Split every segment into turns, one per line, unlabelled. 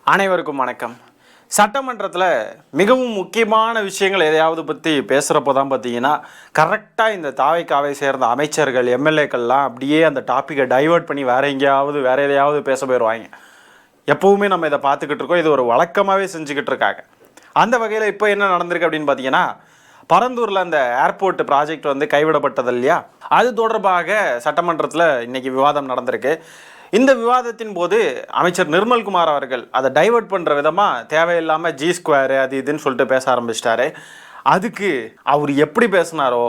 அனைவருக்கும் வணக்கம். சட்டமன்றத்தில் மிகவும் முக்கியமான விஷயங்கள் எதையாவது பற்றி பேசுகிறப்போ தான் பார்த்தீங்கன்னா கரெக்டாக இந்த தாவைக்காவை சேர்ந்த அமைச்சர்கள் எம்எல்ஏக்கள்லாம் அப்படியே அந்த டாப்பிக்கை டைவர்ட் பண்ணி வேறு எதையாவது பேச போயிடுவாங்க. எப்போவுமே நம்ம இதை பார்த்துக்கிட்டு இருக்கோம். இது ஒரு வழக்கமாகவே செஞ்சுக்கிட்டு இருக்காங்க. அந்த வகையில் இப்போ என்ன நடந்திருக்கு அப்படின்னு பார்த்தீங்கன்னா, பரந்தூரில் அந்த ஏர்போர்ட் ப்ராஜெக்ட் கைவிடப்பட்டது இல்லையா, அது தொடர்பாக சட்டமன்றத்தில் இன்றைக்கி விவாதம் நடந்திருக்கு. இந்த விவாதத்தின் போது அமைச்சர் நிர்மல்குமார் அவர்கள் அதை டைவர்ட் பண்ணுற விதமாக தேவையில்லாமல் G2 அது இதுன்னு சொல்லிட்டு பேச ஆரம்பிச்சிட்டாரு. அதுக்கு அவர் எப்படி பேசினாரோ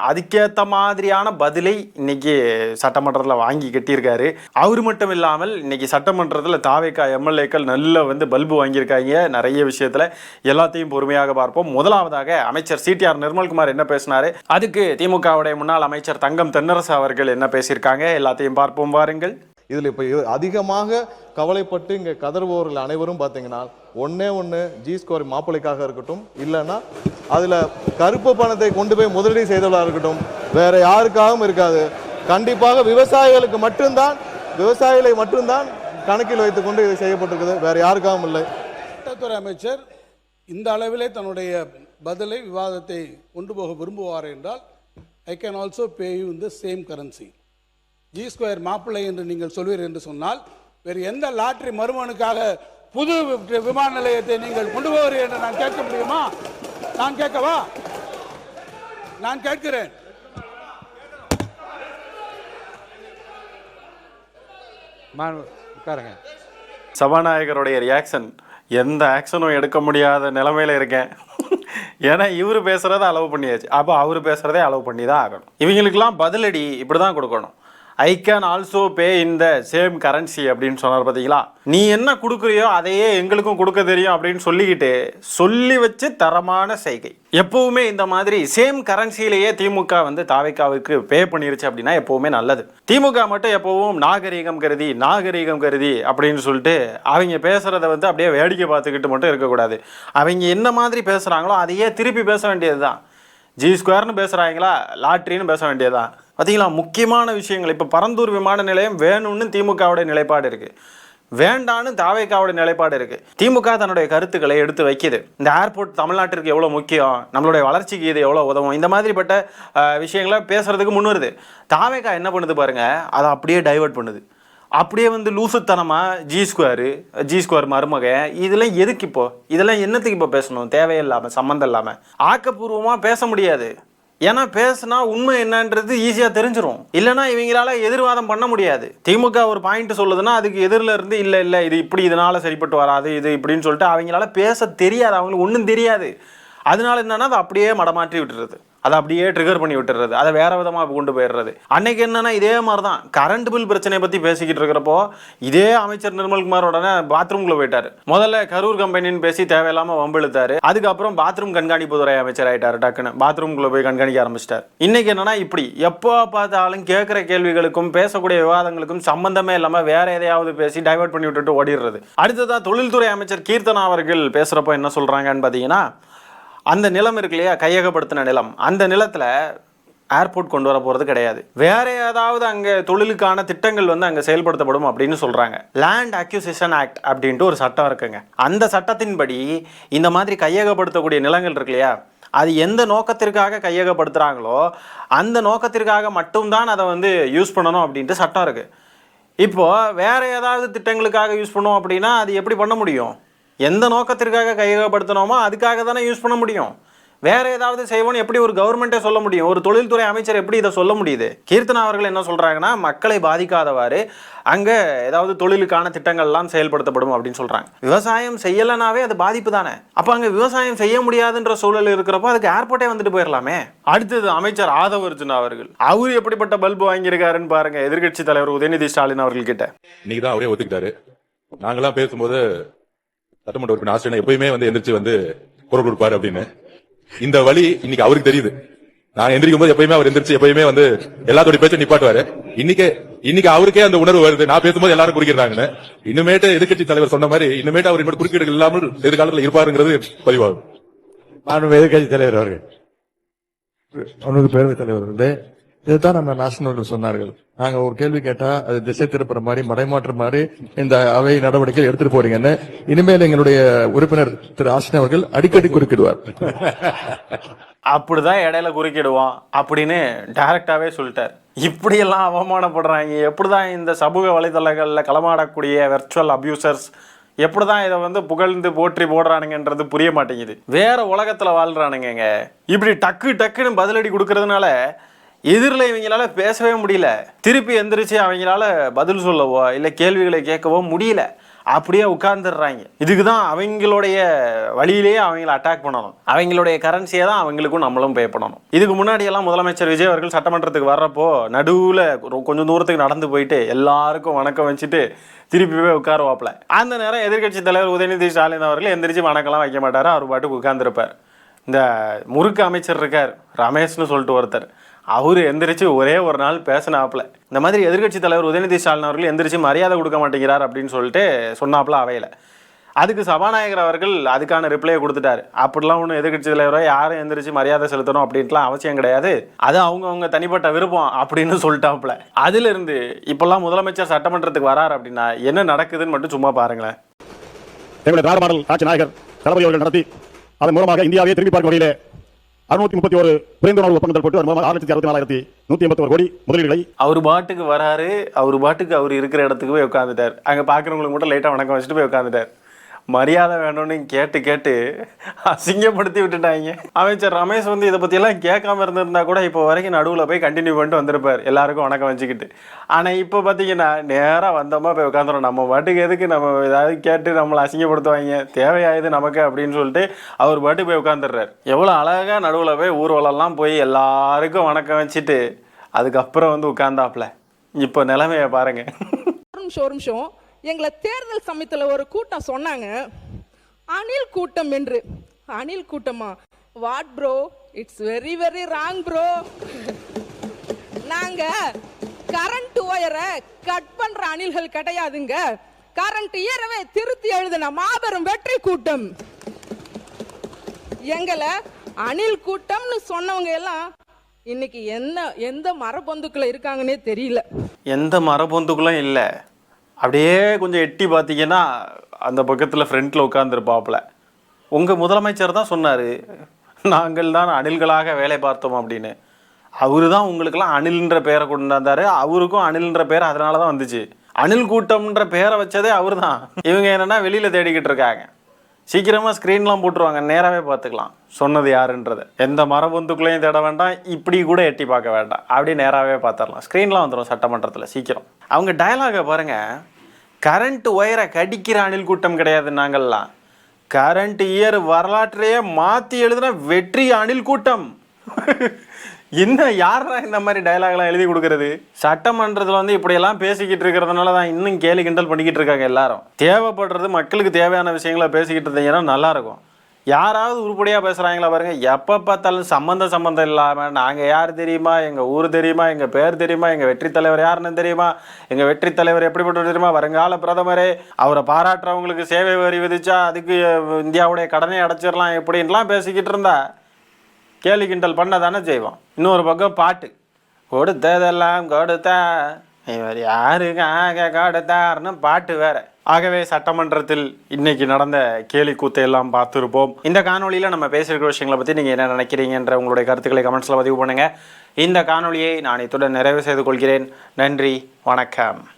அதுக்கேற்ற மாதிரியான பதிலை இன்னைக்கு சட்டமன்றத்தில் வாங்கி கட்டியிருக்காரு. அவர் மட்டும் இல்லாமல் இன்னைக்கு சட்டமன்றத்தில் தாவேகா எம்எல்ஏக்கள் நல்ல பல்பு வாங்கியிருக்காங்க. நிறைய விஷயத்தில் எல்லாத்தையும் பொறுமையாக பார்ப்போம். முதலாவதாக அமைச்சர் CTR நிர்மல்குமார் என்ன பேசினாரு, அதுக்கு திமுகவுடைய முன்னாள் அமைச்சர் தங்கம் தென்னரசு அவர்கள் என்ன பேசியிருக்காங்க, எல்லாத்தையும் பார்ப்போம் வாருங்கள்.
இதில் இப்போ அதிகமாக கவலைப்பட்டு இங்கே கதறுபவர்கள் அனைவரும் பார்த்தீங்கன்னா ஒன்று G2 மாப்பிள்ளைக்காக இருக்கட்டும், இல்லைன்னா அதில் கருப்பு பணத்தை கொண்டு போய் முதலீடு செய்தவர்களாக இருக்கட்டும், வேற யாருக்காகவும் இருக்காது. கண்டிப்பாக விவசாயிகளை மட்டும்தான் கணக்கில் வைத்துக்கொண்டு இது செய்யப்பட்டிருக்குது, வேற யாருக்காகவும் இல்லை.
சட்டத்துறை அமைச்சர் இந்த அளவிலே தன்னுடைய பதிலை விவாதத்தை கொண்டு போக விரும்புவார் என்றால், I can also pay you in the same currency. G2 மாப்பிள்ளை என்று நீங்கள் சொல்வீர் என்று சொன்னால், வேறு எந்த லாட்டரி மருமகனுக்காக புது விமான நிலையத்தை நீங்கள் கொண்டு போவீர் என்று நான் கேட்க முடியுமா? நான் கேட்கவா? நான் கேட்கிறேன்.
சபாநாயகருடைய ரியாக்ஷன், எந்த ஆக்ஷனும் எடுக்க முடியாத நிலைமையில இருக்கேன். ஏன்னா இவர் பேசுறதை அலோவ் பண்ணியாச்சு, அப்போ அவர் பேசுறதே அலோவ் பண்ணி தான் ஆகணும். இவங்களுக்கெல்லாம் பதிலடி இப்படி தான் கொடுக்கணும். I can also pay in the same currency அப்படின்னு சொன்னார். பார்த்தீங்களா, நீ என்ன கொடுக்குறியோ அதையே எங்களுக்கும் கொடுக்க தெரியும் அப்படின்னு சொல்லி வச்சு தரமான செய்கை. எப்பவுமே இந்த மாதிரி சேம் கரன்சியிலேயே திமுக தாவேக்காவுக்கு பே பண்ணிருச்சு அப்படின்னா எப்பவுமே நல்லது. திமுக மட்டும் எப்பவும் நாகரீகம் கருதி அப்படின்னு சொல்லிட்டு அவங்க பேசுறத அப்படியே வேடிக்கை பார்த்துக்கிட்டு மட்டும் இருக்கக்கூடாது. அவங்க என்ன மாதிரி பேசுறாங்களோ அதையே திருப்பி பேச வேண்டியது தான். G2 பேசுகிறாங்களா, லாட்ரின்னு பேச வேண்டியதுதான். பார்த்தீங்களா, முக்கியமான விஷயங்கள். இப்போ பரந்தூர் விமான நிலையம் வேணும்னு திமுகவுடைய நிலைப்பாடு இருக்குது, வேண்டான்னு தாவேக்காவுடைய நிலைப்பாடு இருக்குது. திமுக தன்னுடைய கருத்துக்களை எடுத்து வைக்கிது. இந்த ஏர்போர்ட் தமிழ்நாட்டிற்கு எவ்வளோ முக்கியம், நம்மளுடைய வளர்ச்சிக்கு இது எவ்வளோ உதவும், இந்த மாதிரிப்பட்ட விஷயங்களை பேசுகிறதுக்கு முன் வருது. தாவேக்கா என்ன பண்ணுது பாருங்கள், அதை அப்படியே டைவர்ட் பண்ணுது. அப்படியே லூசுத்தனமாக G2 மருமகன் இதெல்லாம் எதுக்கு இப்போ, இதெல்லாம் என்னத்துக்கு இப்போ பேசணும், தேவையில்லாமல் சம்மந்தம் இல்லாமல் ஆக்கப்பூர்வமாக பேச முடியாது. ஏன்னா பேசுனா உண்மை என்னன்றது ஈஸியாக தெரிஞ்சிடும். இல்லைனா இவங்களால எதிர்வாதம் பண்ண முடியாது. திமுக ஒரு பாயிண்ட் சொல்லுதுன்னா அதுக்கு எதிரில் இருந்து இல்லை இது இப்படி இதனால சரிப்பட்டு வராது இது இப்படின்னு சொல்லிட்டு அவங்களால பேச தெரியாது, அவங்களுக்கு ஒன்றும் தெரியாது. அதனால என்னன்னா அதை அப்படியே மடமாற்றி விட்டுறது, அதை அப்படியே ட்ரிகர் பண்ணி விட்டுறது, அதை வேற விதமாக கொண்டு போயிடுறது. அன்னைக்கு என்னன்னா இதே மாதிரி தான் கரண்ட் பில் பிரச்சனையை பற்றி பேசிக்கிட்டு இருக்கிறப்போ இதே அமைச்சர் நிர்மல்குமார் உடனே பாத்ரூம்குள்ள போயிட்டாரு. முதல்ல கரூர் கம்பெனின்னு பேசி தேவையில்லாமல் வம்பிழுத்தாரு. அதுக்கப்புறம் பாத்ரூம் கண்காணிப்புத்துறை அமைச்சர் ஆயிட்டாரு. டக்குன்னு பாத்ரூம்குள்ள போய் கண்காணிக்க ஆரம்பிச்சிட்டார். இன்னைக்கு என்னன்னா இப்படி எப்போ பார்த்தாலும் கேட்குற கேள்விகளுக்கும் பேசக்கூடிய விவாதங்களுக்கும் சம்பந்தமே இல்லாமல் வேற எதையாவது பேசி டைவர்ட் பண்ணி விட்டுட்டு ஓடிடுறது. அடுத்ததான் தொழில்துறை அமைச்சர் கீர்த்தனா அவர்கள் பேசுகிறப்போ என்ன சொல்கிறாங்கன்னு பார்த்தீங்கன்னா, அந்த நிலம் இருக்கு இல்லையா, கையகப்படுத்தின நிலம், அந்த நிலத்தில் ஏர்போர்ட் கொண்டு வர போகிறது கிடையாது. வேற ஏதாவது அங்கே தொழிலுக்கான திட்டங்கள் அங்கே செயல்படுத்தப்படும் அப்படின்னு சொல்கிறாங்க. லேண்ட் அக்யூசிஷன் ஆக்ட் அப்படின்ட்டு ஒரு சட்டம் இருக்குங்க. அந்த சட்டத்தின்படி இந்த மாதிரி கையகப்படுத்தக்கூடிய நிலங்கள் இருக்கு இல்லையா, அது எந்த நோக்கத்திற்காக கையகப்படுத்துகிறாங்களோ அந்த நோக்கத்திற்காக மட்டும்தான் அதை யூஸ் பண்ணணும் அப்படின்ட்டு சட்டம் இருக்குது. இப்போது வேற ஏதாவது திட்டங்களுக்காக யூஸ் பண்ணோம் அப்படின்னா அது எப்படி பண்ண முடியும்? எந்த நோக்கத்திற்காக கையகப்படுத்தணுமோ அதுக்காக தானே யூஸ் பண்ண முடியும். வேற ஏதாவது செய்வோன்னு எப்படி ஒரு கவர்மெண்ட்டே சொல்ல முடியும்? ஒரு தொழில்துறை அமைச்சர் எப்படி இதை சொல்ல முடியுது? கீர்த்தனா அவர்கள் என்ன சொல்றாங்கன்னா, மக்களை பாதிக்காதவாறு அங்கே ஏதாவது தொழிலுக்கான திட்டங்கள்லாம் செயல்படுத்தப்படும் அப்படின்னு சொல்றாங்க. விவசாயம் செய்யலைனாவே அது பாதிப்பு தானே. அப்போ அங்கே விவசாயம் செய்ய முடியாதுன்ற சூழல் இருக்கிறப்போ அதுக்கு ஏர்போர்ட்டே போயிடலாமே. அடுத்தது அமைச்சர் ஆதவ அர்ஜுனா அவர்கள், அவர் எப்படிப்பட்ட பல்பு வாங்கியிருக்காருன்னு பாருங்க. எதிர்கட்சி தலைவர் உதயநிதி ஸ்டாலின் அவர்கள் கிட்ட
இன்னைக்கு தான் அவரே ஒத்துக்கிட்டாரு. நாங்களாம் பேசும்போது சட்டமன்ற உறுப்பினர் ஆசிரியர் எப்பயுமே எந்திரிச்சு குரல் கொடுப்பாரு அப்படின்னு. இந்த வழி இன்னைக்கு அவருக்கு தெரியுது. நான் எந்திரிக்கும் போது எப்பயுமே அவர் எந்திரிச்சு எப்பயுமே எல்லாத்தோட பேச்ச நிப்பாட்டுவாரு. இன்னைக்கு அவருக்கே அந்த உணர்வு வருது, நான் பேசும்போது எல்லாரும் குறுக்கிறாங்கன்னு. இன்னுமேட்டு எதிர்கட்சி தலைவர் சொன்ன மாதிரி இன்னுமேட்டு அவர் இன்னொரு குறுக்கீடுகள் இல்லாமல் எதிர்காலத்தில் இருப்பாருங்கிறது பதிவாகும்.
எதிர்கட்சி தலைவர் அவர்கள் பேரவைத் தலைவர் இதுதான் நம்ம நேஷனல் சொன்னார்கள். நாங்க ஒரு கேள்வி கேட்டா அது திசை திருப்புற மாதிரி மடைமாற்ற மாதிரி இந்த அவை நடவடிக்கை எடுத்துட்டு போறீங்கன்னு இனிமேல் எங்களுடைய உறுப்பினர் திரு ஆசின் அவர்கள் அடிக்கடி குறுக்கிடுவார்.
அப்படிதான் இடையில குறுக்கிடுவான் அப்படின்னு டைரக்டாவே சொல்லிட்டார். இப்படியெல்லாம் அவமானப்படுறாங்க. எப்படிதான் இந்த சமூக வலைதளங்களில் களமாடக்கூடிய வெர்ச்சுவல் அபியூசர்ஸ் எப்படிதான் இதை வந்து புகழ்ந்து போற்றி போடுறானுங்கன்றது புரிய மாட்டேங்குது. வேற உலகத்துல வாழ்றானுங்க. இப்படி டக்குன்னு பதிலடி கொடுக்கறதுனால எதிரில் இவங்களால பேசவே முடியல. திருப்பி எந்திரிச்சு அவங்களால பதில் சொல்லவோ இல்லை கேள்விகளை கேட்கவோ முடியல. அப்படியே உட்கார்ந்துடுறாங்க. இதுக்கு தான் அவங்களுடைய வழியிலேயே அவங்கள அட்டாக் பண்ணணும். அவங்களுடைய கரன்சியை தான் அவங்களுக்கும் நம்மளும் பே பண்ணணும். இதுக்கு முன்னாடியெல்லாம் முதலமைச்சர் விஜய் அவர்கள் சட்டமன்றத்துக்கு வர்றப்போ நடுவில் கொஞ்சம் தூரத்துக்கு நடந்து போயிட்டு எல்லாருக்கும் வணக்கம் வச்சுட்டு திருப்பி போய் உட்காருவாப்ல. அந்த நேரம் எதிர்கட்சி தலைவர் உதயநிதி ஸ்டாலின் அவர்கள் எந்திரிச்சு வணக்கம்லாம் வைக்க மாட்டார். அவர் பாட்டுக்கு உட்கார்ந்துருப்பார். இந்த முறுக்கு அமைச்சர் இருக்கார் ரமேஷ்னு சொல்லிட்டு ஒருத்தர், அவரு எந்திரிச்சு ஒரே ஒரு நாள் பேசினாப்புல. இந்த மாதிரி எதிர்கட்சி தலைவர் உதயநிதி ஸ்டாலின் அவர்கள் எந்திரிச்சு மரியாதை கொடுக்க மாட்டேங்கிறார் அப்படின்னு சொல்லிட்டு சொன்னாப்புல அவையில். அதுக்கு சபாநாயகர் அவர்கள் அதுக்கான ரிப்ளையை கொடுத்துட்டாரு. அப்படிலாம் ஒன்றும் எதிர்கட்சி தலைவராக யாரும் எந்திரிச்சு மரியாதை செலுத்தணும் அப்படின்ட்டுலாம் அவசியம் கிடையாது, அது அவங்க தனிப்பட்ட விருப்பம் அப்படின்னு சொல்லிட்டாப்புல. அதிலிருந்து இப்பெல்லாம் முதலமைச்சர் சட்டமன்றத்துக்கு வரார் அப்படின்னா என்ன நடக்குதுன்னு மட்டும் சும்மா பாருங்களேன்.
எங்களுடைய திராவிட மாடல் ஆட்சி நாயகர் தளபதி அவர்கள் நடத்தி அதன் மூலமாக இந்தியாவை திரும்பி பார்க்கும் வகையிலே 631 புரிந்துணர்வு ஒப்பந்தங்கள் போட்டு 664,181 கோடி முதலீடுகளை
அவர் பாட்டுக்கு வராரு. அவர் பாட்டுக்கு அவர் இருக்கிற இடத்துக்கு போய் உட்காந்துட்டார். அங்கே பார்க்குறவங்களுக்கு மட்டும் லைட்டாக வணக்கம் வச்சுட்டு போய் உட்காந்துட்டார். மரியாதை வேணும்னு கேட்டு அசிங்கப்படுத்தி விட்டுட்டாங்க. அமைச்சர் ரமேஷ் வந்து இதை பற்றியெல்லாம் கேட்காம இருந்திருந்தா கூட இப்போ வரைக்கும் நடுவில் போய் கண்டினியூ பண்ணிட்டு வந்திருப்பார் எல்லாருக்கும் வணக்கம் வச்சுக்கிட்டு. ஆனால் இப்போ பார்த்தீங்கன்னா நேராக வந்தோமா போய் உட்காந்துரும். நம்ம பாட்டுக்கு எதுக்கு நம்ம ஏதாவது கேட்டு நம்மளை அசிங்கப்படுத்துவாங்க, தேவையாயுது நமக்கு அப்படின்னு சொல்லிட்டு அவர் பாட்டுக்கு போய் உட்காந்துடுறாரு. எவ்வளோ அழகாக நடுவில் போய் ஊர்வலம்லாம் போய் எல்லாருக்கும் வணக்கம் வச்சுட்டு அதுக்கப்புறம் வந்து உட்கார்ந்தாப்புல. இப்போ நிலைமையை பாருங்க.
ஒரு நிமிஷம் எங்களை தேர்தல் சமயத்தில் ஒரு கூட்டம் சொன்னாங்க, அணில் கூட்டம் என்று. அணில் கூட்டமா? What bro, it's very very wrong bro. நாங்க கரண்ட் ஒயரை கட் பண்ற அணில்கள் கிடையாதுங்க. கரண்ட் இயரவே திருத்தி எழுதின மாபெரும் வெற்றி கூட்டம். எங்களை அணில் கூட்டம்னு சொன்னவங்க எல்லாம் இன்னைக்கு எந்த மரபொந்துக்குள்ள இருக்காங்கன்னே தெரியல.
எந்த மரபொந்துக்குள்ளும் இல்லை. அப்படியே கொஞ்சம் எட்டி பார்த்தீங்கன்னா அந்த பக்கத்தில் ஃப்ரண்ட்டில் உட்காந்துருப்பாப்புல. உங்கள் முதலமைச்சர் தான் சொன்னார், நாங்கள் தான் அணில்களாக வேலை பார்த்தோம் அப்படின்னு. அவரு தான் உங்களுக்கெல்லாம் அணில்ன்ற பேரை கொண்டு வந்தார். அவருக்கும் அணில்ன்ற பேர் அதனால தான் வந்துச்சு. அணில் கூட்டம்ன்ற பேரை வச்சதே அவர் தான். இவங்க என்னென்னா வெளியில் தேடிக்கிட்டு இருக்காங்க. சீக்கிரமாக ஸ்க்ரீன்லாம் போட்டுருவாங்க, நேராகவே பார்த்துக்கலாம் சொன்னது யாருன்றதை. எந்த மரபொந்துக்குள்ளேயும் தேட வேண்டாம், இப்படி கூட எட்டி பார்க்க வேண்டாம், அப்படியே நேராகவே பார்த்துடலாம். ஸ்க்ரீன்லாம் வந்துடும் சட்டமன்றத்தில் சீக்கிரம். அவங்க டயலாகை பாருங்கள். கரண்ட் ஒயரை கடிக்கிற அணில் கூட்டம் கிடையாது நாங்கள்லாம். கரண்ட் இயர் வரலாற்றையே மாற்றி எழுதுன வெற்றி அணில் கூட்டம். இன்னும் யாரா இந்த மாதிரி டயலாக்லாம் எழுதி கொடுக்கறது? சட்டமன்றத்தில் வந்து இப்படியெல்லாம் பேசிக்கிட்டு இருக்கிறதுனால தான் இன்னும் கேலி கிண்டல் பண்ணிக்கிட்டு இருக்காங்க எல்லாரும். தேவைப்படுறது மக்களுக்கு தேவையான விஷயங்களை பேசிக்கிட்டு இருந்தீங்கன்னா நல்லாயிருக்கும். யாராவது உருப்படியாக பேசுகிறாங்களா பாருங்கள். எப்போ பார்த்தாலும் சம்மந்தம் இல்லாமல் நாங்கள் யார் தெரியுமா, எங்கள் ஊர் தெரியுமா, எங்கள் பேர் தெரியுமா, எங்கள் வெற்றி தலைவர் யாருன்னு தெரியுமா, எங்கள் வெற்றி தலைவர் எப்படிப்பட்ட தெரியுமா, வருங்கால பிரதமரே, அவரை பாராட்டுறவங்களுக்கு சேவை வரி விதிச்சா அதுக்கு இந்தியாவுடைய கடனை அடைச்சிடலாம் எப்படின்லாம் பேசிக்கிட்டு இருந்தா கேலி கிண்டல் பண்ண தானே செய்வோம். இன்னொரு பக்கம் பாட்டு, கொடுத்ததெல்லாம் கொடுத்தா இவர் யாருக்காக கொடுத்தாருன்னு பாட்டு வேற. ஆகவே சட்டமன்றத்தில் இன்னைக்கு நடந்த கேலி கூத்தையெல்லாம் பார்த்துருப்போம். இந்த காணொலியில் நம்ம பேசியிருக்கிற விஷயங்களை பற்றி நீங்கள் என்ன நினைக்கிறீங்கன்ற உங்களுடைய கருத்துக்களை கமெண்ட்ஸில் பதிவு பண்ணுங்கள். இந்த காணொலியை நான் இத்துடன் நிறைவு செய்து கொள்கிறேன். நன்றி, வணக்கம்.